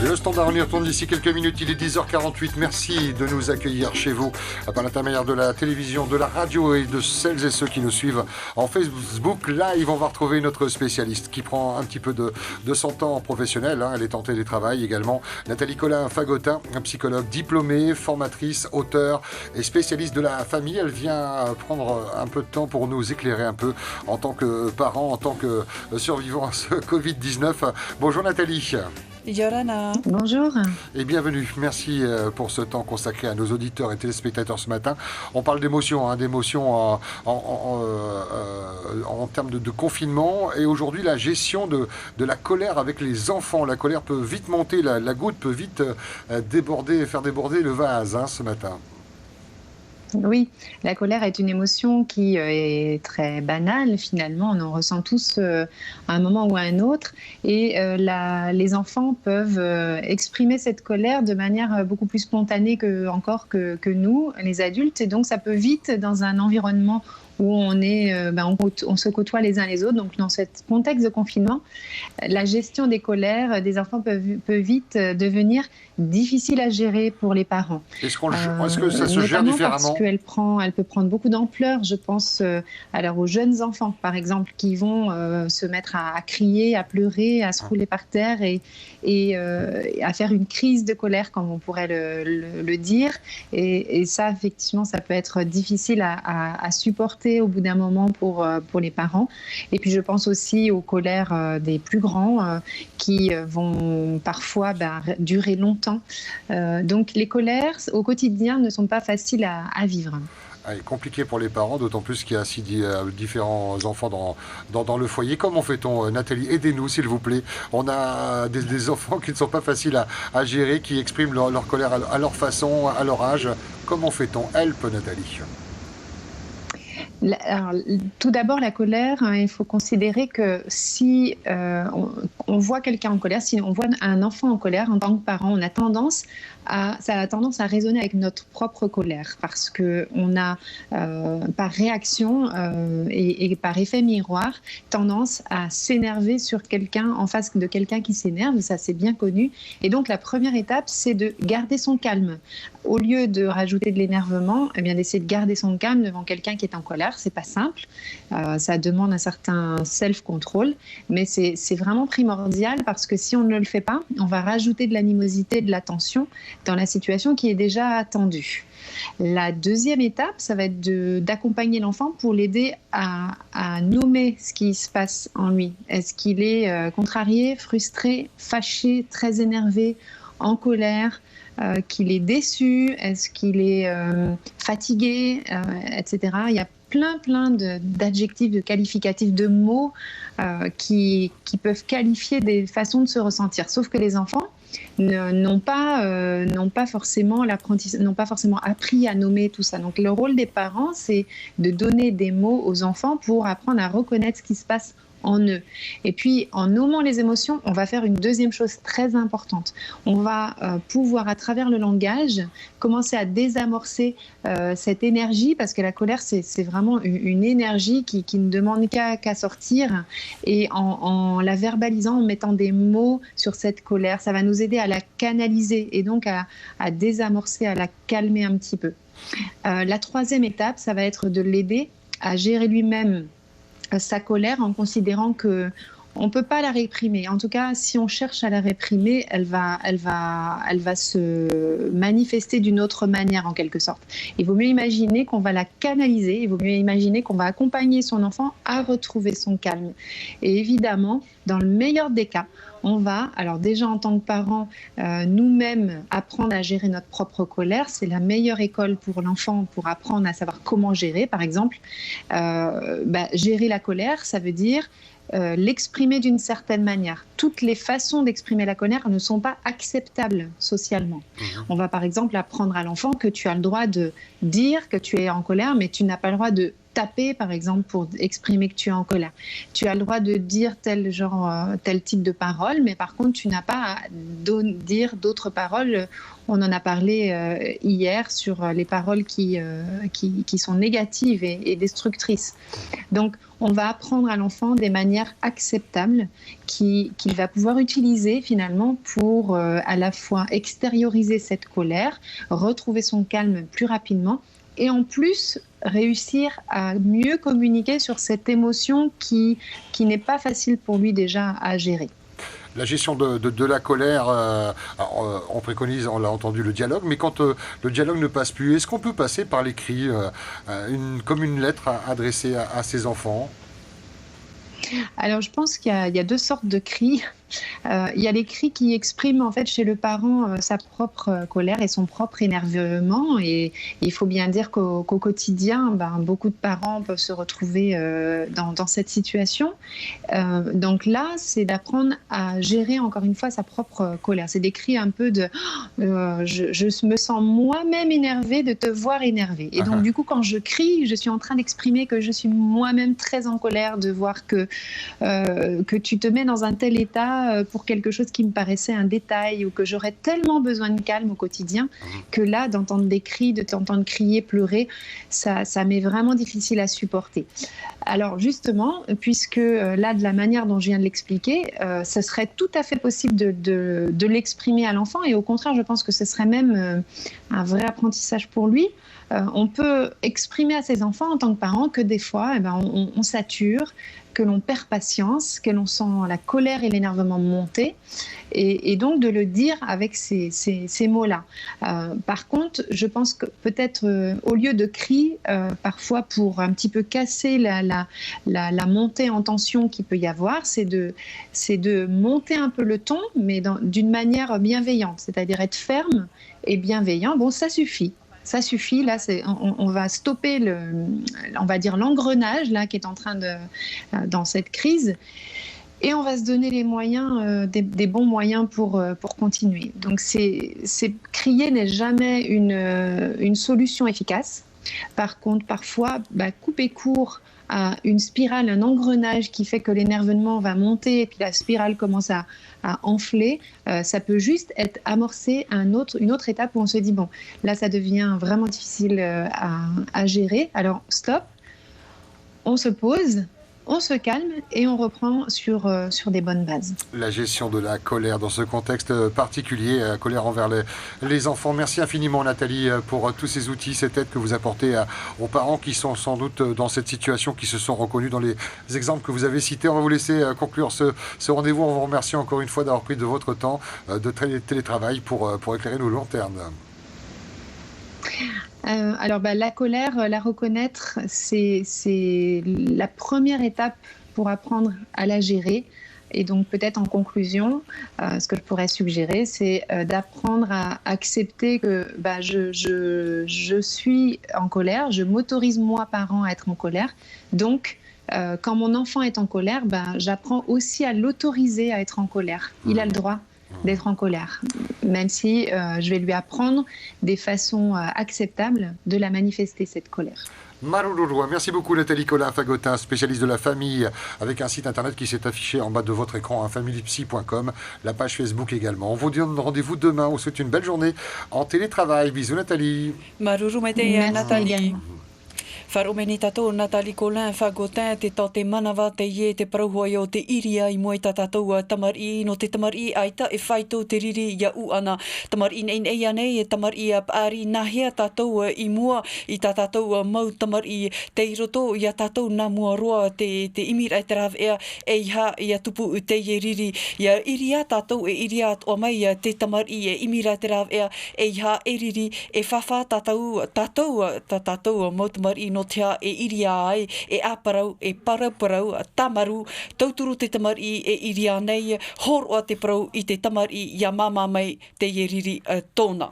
Le standard, on y retourne d'ici quelques minutes, il est 10h48. Merci de nous accueillir chez vous par l'intermédiaire de la télévision, de la radio et de celles et ceux qui nous suivent en Facebook Live. On va retrouver notre spécialiste qui prend un petit peu de son temps professionnel. Elle est en télétravail également. Nathalie Collin-Fagotin, psychologue diplômée, formatrice, auteure et spécialiste de la famille. Elle vient prendre un peu de temps pour nous éclairer un peu en tant que parent, en tant que survivant à ce Covid-19. Bonjour Nathalie. Yorana. Bonjour. Et bienvenue. Merci pour ce temps consacré à nos auditeurs et téléspectateurs ce matin. On parle d'émotions, d'émotions en termes de confinement. Et aujourd'hui, la gestion de la colère avec les enfants. La colère peut vite monter, la goutte peut vite faire déborder le vase ce matin. Oui, la colère est une émotion qui est très banale finalement, on en ressent tous à un moment ou à un autre et les enfants peuvent exprimer cette colère de manière beaucoup plus spontanée que nous, les adultes, et donc ça peut vite dans un environnement où on se côtoie les uns les autres. Donc dans ce contexte de confinement, la gestion des colères des enfants peut vite devenir difficile à gérer pour les parents. Est-ce que ça se gère différemment ? Parce qu'elle peut prendre beaucoup d'ampleur. Je pense alors aux jeunes enfants, par exemple, qui vont se mettre à crier, à pleurer, à se rouler par terre et à faire une crise de colère, comme on pourrait le dire. Et ça, effectivement, ça peut être difficile à supporter au bout d'un moment pour les parents. Et puis, je pense aussi aux colères des plus grands qui vont parfois durer longtemps. Donc, les colères au quotidien ne sont pas faciles à vivre. Compliqué pour les parents, d'autant plus qu'il y a différents enfants dans le foyer. Comment fait-on, Nathalie? Aidez-nous, s'il vous plaît. On a des enfants qui ne sont pas faciles à gérer, qui expriment leur colère à leur façon, à leur âge. Comment fait-on? Help, Nathalie. Alors, tout d'abord, la colère, il faut considérer que si on voit quelqu'un en colère, si on voit un enfant en colère, en tant que parent, ça a tendance à résonner avec notre propre colère, parce qu'on a, par réaction et par effet miroir, tendance à s'énerver sur quelqu'un, en face de quelqu'un qui s'énerve, ça c'est bien connu. Et donc la première étape, c'est de garder son calme. Au lieu de rajouter de l'énervement, eh bien d'essayer de garder son calme devant quelqu'un qui est en colère. C'est pas simple, ça demande un certain self-control, mais c'est vraiment primordial, parce que si on ne le fait pas, on va rajouter de l'animosité, de la tension dans la situation qui est déjà tendue. La deuxième étape, ça va être d'accompagner l'enfant pour l'aider à nommer ce qui se passe en lui. Est-ce qu'il est contrarié, frustré, fâché, très énervé, en colère, qu'il est déçu, est-ce qu'il est fatigué, etc. Il y a plein d'adjectifs, de qualificatifs, de mots qui peuvent qualifier des façons de se ressentir. Sauf que les enfants n'ont pas forcément appris à nommer tout ça. Donc le rôle des parents, c'est de donner des mots aux enfants pour apprendre à reconnaître ce qui se passe en eux. Et puis, en nommant les émotions, on va faire une deuxième chose très importante. On va pouvoir, à travers le langage, commencer à désamorcer cette énergie, parce que la colère, c'est vraiment une énergie qui ne demande qu'à sortir. Et en la verbalisant, en mettant des mots sur cette colère, ça va nous aider à la canaliser et donc à désamorcer, à la calmer un petit peu. La troisième étape, ça va être de l'aider à gérer lui-même sa colère, en considérant que on ne peut pas la réprimer. En tout cas, si on cherche à la réprimer, elle va se manifester d'une autre manière, en quelque sorte. Il vaut mieux imaginer qu'on va la canaliser, il vaut mieux imaginer qu'on va accompagner son enfant à retrouver son calme. Et évidemment, dans le meilleur des cas, on va, alors déjà en tant que parents, nous-mêmes apprendre à gérer notre propre colère. C'est la meilleure école pour l'enfant pour apprendre à savoir comment gérer. Par exemple, gérer la colère, ça veut dire l'exprimer d'une certaine manière. Toutes les façons d'exprimer la colère ne sont pas acceptables socialement. On va par exemple apprendre à l'enfant que tu as le droit de dire que tu es en colère, mais tu n'as pas le droit de taper, par exemple, pour exprimer que tu es en colère. Tu as le droit de dire tel type de paroles, mais par contre, tu n'as pas à dire d'autres paroles. On en a parlé hier sur les paroles qui sont négatives et destructrices. Donc, on va apprendre à l'enfant des manières acceptables qu'il va pouvoir utiliser finalement pour à la fois extérioriser cette colère, retrouver son calme plus rapidement et en plus réussir à mieux communiquer sur cette émotion qui n'est pas facile pour lui déjà à gérer. La gestion de la colère, on préconise, on l'a entendu, le dialogue, mais quand le dialogue ne passe plus, est-ce qu'on peut passer par l'écrit, comme une lettre adressée à ses enfants ? Alors, je pense qu'il y a deux sortes de cris. Il y a les cris qui expriment en fait chez le parent sa propre colère et son propre énervement. Et il faut bien dire qu'au quotidien, beaucoup de parents peuvent se retrouver dans cette situation. Donc là, c'est d'apprendre à gérer encore une fois sa propre colère. C'est des cris un peu de je me sens moi-même énervée de te voir énervé. Et donc du coup, quand je crie, je suis en train d'exprimer que je suis moi-même très en colère de voir que tu te mets dans un tel état pour quelque chose qui me paraissait un détail ou que j'aurais tellement besoin de calme au quotidien que là, d'entendre des cris, de t'entendre crier, pleurer, ça m'est vraiment difficile à supporter. Alors justement, puisque là, de la manière dont je viens de l'expliquer, ce serait tout à fait possible de l'exprimer à l'enfant et au contraire, je pense que ce serait même un vrai apprentissage pour lui. On peut exprimer à ses enfants en tant que parents que des fois, on sature, que l'on perd patience, que l'on sent la colère et l'énervement monter, et donc de le dire avec ces mots-là. Par contre, je pense que peut-être au lieu de cris, parfois pour un petit peu casser la montée en tension qu'il peut y avoir, c'est de monter un peu le ton, mais d'une manière bienveillante, c'est-à-dire être ferme et bienveillant. Bon, ça suffit. Ça suffit, là, on va stopper on va dire l'engrenage là qui est en train dans cette crise, et on va se donner les moyens, des bons moyens pour continuer. Donc, crier n'est jamais une solution efficace. Par contre, parfois, couper court à une spirale, un engrenage qui fait que l'énervement va monter et puis la spirale commence à enfler, ça peut juste être amorcé à une autre étape où on se dit bon, là ça devient vraiment difficile à gérer, alors stop, on se pose, on se calme et on reprend sur des bonnes bases. La gestion de la colère dans ce contexte particulier, colère envers les enfants. Merci infiniment Nathalie pour tous ces outils, cette aide que vous apportez aux parents qui sont sans doute dans cette situation, qui se sont reconnus dans les exemples que vous avez cités. On va vous laisser conclure ce rendez-vous en vous remerciant encore une fois d'avoir pris de votre temps de télétravail pour éclairer nos lanternes. Alors la colère, la reconnaître, c'est la première étape pour apprendre à la gérer. Et donc peut-être en conclusion, ce que je pourrais suggérer, c'est d'apprendre à accepter que je suis en colère, je m'autorise moi parent à être en colère. Donc quand mon enfant est en colère, j'apprends aussi à l'autoriser à être en colère. Il a le droit d'être en colère, même si je vais lui apprendre des façons acceptables de la manifester, cette colère. Marururua. Merci beaucoup Nathalie Collin-Fagotin, spécialiste de la famille, avec un site internet qui s'est affiché en bas de votre écran, familypsy.com, la page Facebook également. On vous donne rendez-vous demain, on vous souhaite une belle journée en télétravail. Bisous Nathalie. Maruru Nathalie. Wharomeni tātou Nathalie Collin-Fagotin te tau te manawa te ie te parauhoi o te iria i moe tā tātou tamari no te tamari aita e whaito te riri ia u ana. Tamari nei anei e tamari a paari nahea tātou i mua i tā tātou mau tamari te roto i a tātou nā mua roa te imira e te rav ea e iha i a tupu u te ie riri. Ia iria tātou e iria o mai te tamari e imira e te rav ea e iha e riri e whawha tātou mau tamari no tea e iria ai, e āparau, e parau, tamaru, tauturu te tamari e iria nei, hor o te parau i te tamari ia māmā mai te ie riri tōna.